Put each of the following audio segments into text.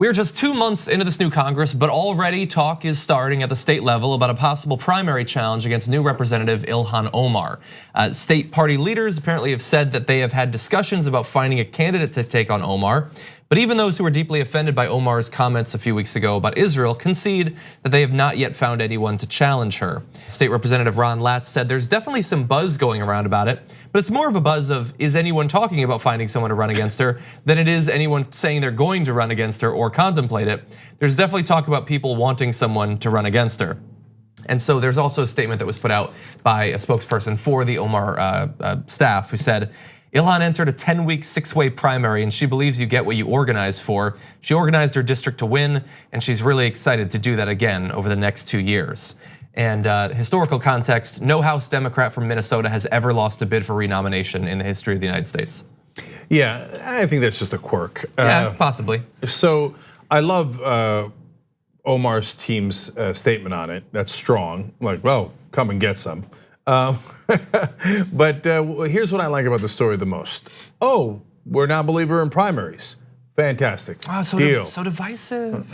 We're just 2 months into this new Congress, but already talk is starting at the state level about a possible primary challenge against new Representative Ilhan Omar. State party leaders apparently have said that they have had discussions about finding a candidate to take on Omar. But even those who were deeply offended by Omar's comments a few weeks ago about Israel concede that they have not yet found anyone to challenge her. State Representative Ron Latz said there's definitely some buzz going around about it, but it's more of a buzz of is anyone talking about finding someone to run against her than it is anyone saying they're going to run against her or contemplate it. There's definitely talk about people wanting someone to run against her. And so there's also a statement that was put out by a spokesperson for the Omar staff who said, Ilhan entered a 10-week, 6-way primary and she believes you get what you organize for. She organized her district to win and she's really excited to do that again over the next 2 years. And historical context, no House Democrat from Minnesota has ever lost a bid for renomination in the history of the United States. Yeah, I think that's just a quirk. Yeah, possibly. So I love Omar's team's statement on it. That's strong, like, well, come and get some. But here's what I like about the story the most. Oh, we're now a believer in primaries. Fantastic. Deal. So divisive.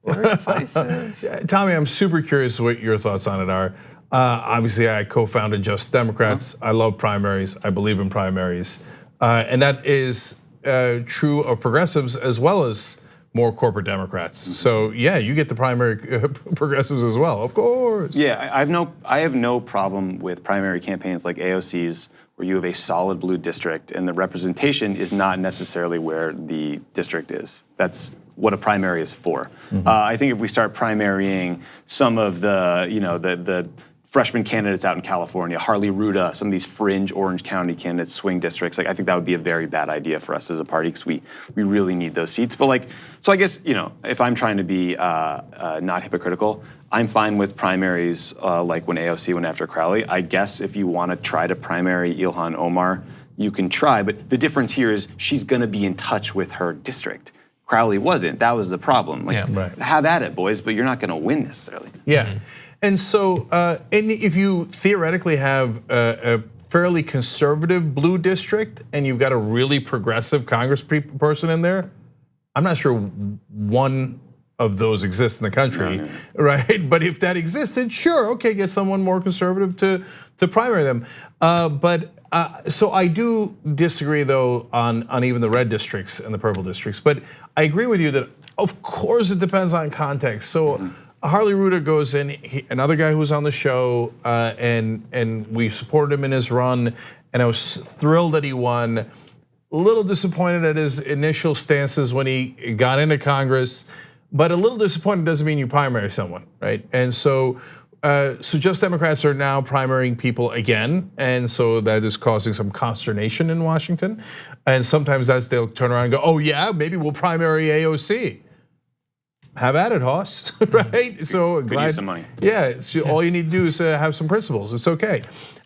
Very divisive. Tommy, I'm super curious what your thoughts on it are. Obviously, I co-founded Just Democrats. I love primaries. I believe in primaries. And that is true of progressives as well as more corporate Democrats. So yeah, you get the primary progressives as well, of course. Yeah, I have no problem with primary campaigns like AOC's, where you have a solid blue district and the representation is not necessarily where the district is. That's what a primary is for. I think if we start primarying some of the, the freshman candidates out in California, Harley Ruda, some of these fringe Orange County candidates, swing districts, like I think that would be a very bad idea for us as a party because we really need those seats. But so I guess, if I'm trying to be not hypocritical, I'm fine with primaries like when AOC went after Crowley. I guess if you want to try to primary Ilhan Omar, you can try, but the difference here is she's gonna be in touch with her district. Crowley wasn't, that was the problem. Have at it, boys, but you're not gonna win necessarily. Yeah. And so, and if you theoretically have a fairly conservative blue district and you've got a really progressive Congress person in there, I'm not sure one of those exists in the country, right? But if that existed, sure, okay, get someone more conservative to primary them. So I do disagree though on even the red districts and the purple districts. But I agree with you that of course it depends on context. So. Harley Ruda goes in, another guy who was on the show, and we supported him in his run, and I was thrilled that he won. A little disappointed at his initial stances when he got into Congress, but a little disappointed doesn't mean you primary someone, right? And so Just Democrats are now primarying people again, and so that is causing some consternation in Washington. And sometimes they'll turn around and go, oh yeah, maybe we'll primary AOC. Have at it, Hoss, right? So Could use some money. Yeah, so all you need to do is have some principles. It's okay.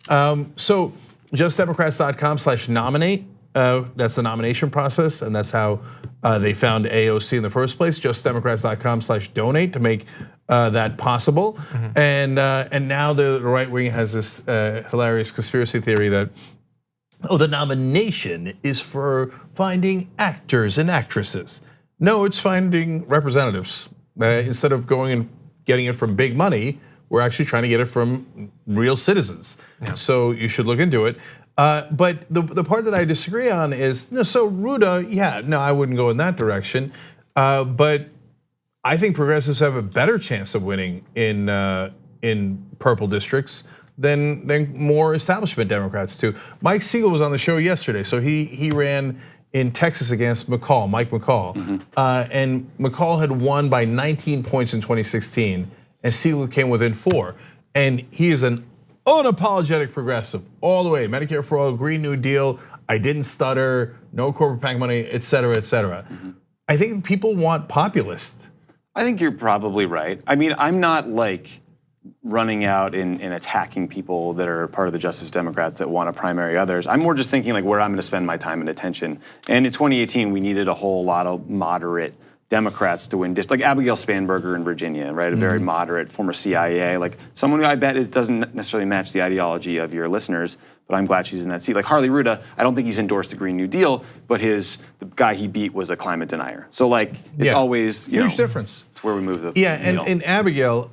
So justdemocrats.com/nominate. That's the nomination process, and that's how they found AOC in the first place. Justdemocrats.com/donate to make that possible. And now the right wing has this hilarious conspiracy theory that the nomination is for finding actors and actresses. No, it's finding representatives. Instead of going and getting it from big money, we're actually trying to get it from real citizens. Yeah. So you should look into it. But the part that I disagree on is, so Ruda, yeah, no, I wouldn't go in that direction. But I think progressives have a better chance of winning in purple districts than more establishment Democrats too. Mike Siegel was on the show yesterday, so he ran in Texas against Mike McCall. And McCall had won by 19 points in 2016, and Siegel came within 4. And he is an unapologetic progressive all the way. Medicare for all, Green New Deal, I didn't stutter, no corporate PAC money, et cetera, et cetera. I think people want populist. I think you're probably right. I mean, I'm not running out and attacking people that are part of the Justice Democrats that want to primary others. I'm more just thinking where I'm going to spend my time and attention. And in 2018, we needed a whole lot of moderate Democrats to win districts, like Abigail Spanberger in Virginia, right? A very moderate former CIA, someone who I bet it doesn't necessarily match the ideology of your listeners, but I'm glad she's in that seat. Like Harley Ruda, I don't think he's endorsed the Green New Deal, but the guy he beat was a climate denier. So like, it's always, huge difference. It's where we move the needle. And Abigail,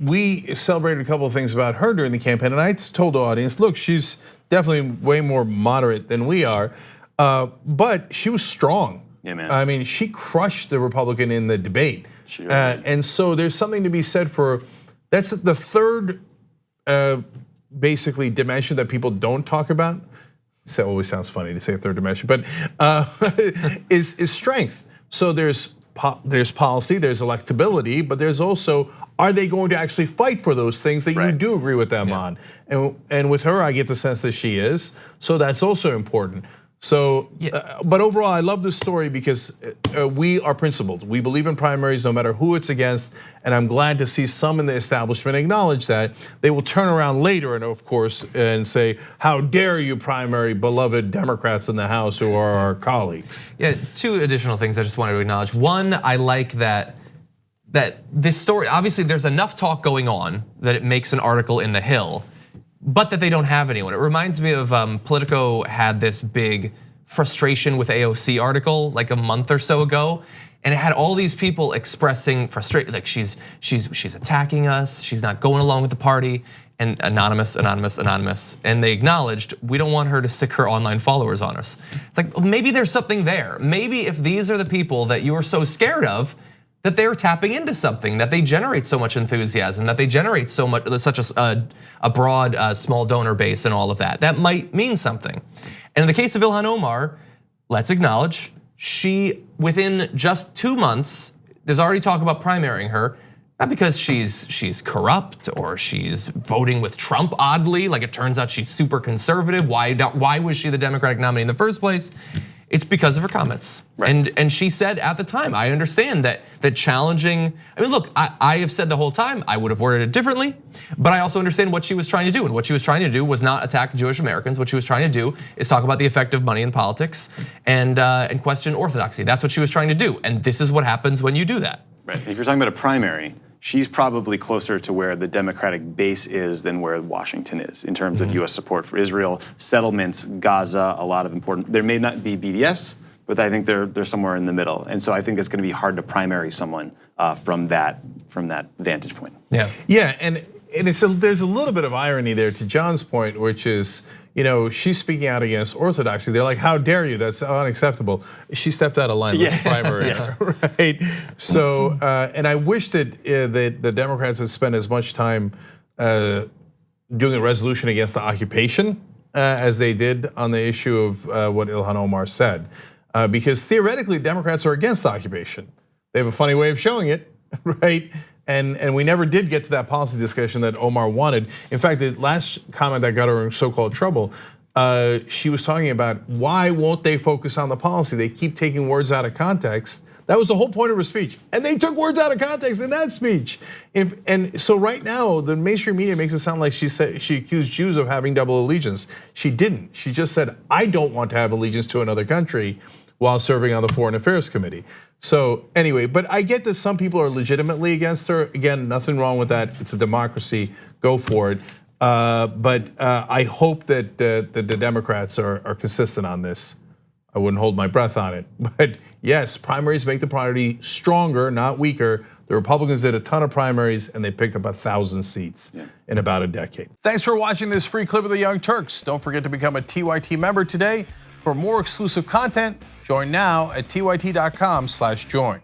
we celebrated a couple of things about her during the campaign, and I told the audience, look, she's definitely way more moderate than we are, but she was strong. Yeah, man. I mean, she crushed the Republican in the debate. She really did. And so there's something to be said for, that's the third basically dimension that people don't talk about. It always sounds funny to say a third dimension, but is strength. So there's policy, there's electability, but there's also, are they going to actually fight for those things that you do agree with them on? And with her, I get the sense that she is. So that's also important. So, but overall, I love this story because we are principled. We believe in primaries no matter who it's against, and I'm glad to see some in the establishment acknowledge that. They will turn around later and of course and say, how dare you primary beloved Democrats in the House who are our colleagues. Yeah, two additional things I just wanted to acknowledge. One, I like that this story, obviously there's enough talk going on that it makes an article in The Hill, but that they don't have anyone. It reminds me of Politico had this big frustration with AOC article like a month or so ago, and it had all these people expressing frustration, like she's attacking us, she's not going along with the party, and anonymous, and they acknowledged we don't want her to sick her online followers on us. It's like, well, maybe there's something there. Maybe if these are the people that you are so scared of, that they're tapping into something, that they generate so much enthusiasm, that they generate such a broad, small donor base and all of that. That might mean something. And in the case of Ilhan Omar, let's acknowledge, she, within just 2 months, there's already talk about primarying her, not because she's corrupt or she's voting with Trump oddly, like it turns out she's super conservative. Why was she the Democratic nominee in the first place? It's because of her comments. Right. And she said at the time, I understand that challenging, I mean, look, I have said the whole time, I would have worded it differently, but I also understand what she was trying to do. And what she was trying to do was not attack Jewish Americans. What she was trying to do is talk about the effect of money in politics and question orthodoxy. That's what she was trying to do. And this is what happens when you do that. Right, if you're talking about a primary, she's probably closer to where the Democratic base is than where Washington is in terms of US support for Israel, settlements, Gaza, a lot of important, there may not be BDS, but I think they're somewhere in the middle. And so I think it's gonna be hard to primary someone from that vantage point. Yeah, and there's a little bit of irony there to John's point, which is, she's speaking out against orthodoxy. They're like, how dare you, that's unacceptable. She stepped out of line with this primary, right? So, and I wish that the Democrats had spent as much time doing a resolution against the occupation as they did on the issue of what Ilhan Omar said. Because theoretically, Democrats are against the occupation. They have a funny way of showing it, right? And we never did get to that policy discussion that Omar wanted. In fact, the last comment that got her in so-called trouble, she was talking about why won't they focus on the policy? They keep taking words out of context. That was the whole point of her speech. And they took words out of context in that speech. And so right now, the mainstream media makes it sound like she accused Jews of having double allegiance. She didn't. She just said, I don't want to have allegiance to another country while serving on the Foreign Affairs Committee. So anyway, but I get that some people are legitimately against her. Again, nothing wrong with that. It's a democracy, go for it. But I hope that the Democrats are consistent on this. I wouldn't hold my breath on it. But yes, primaries make the party stronger, not weaker. The Republicans did a ton of primaries and they picked up 1,000 seats in about a decade. Thanks for watching this free clip of the Young Turks. Don't forget to become a TYT member today. For more exclusive content, join now at tyt.com/join.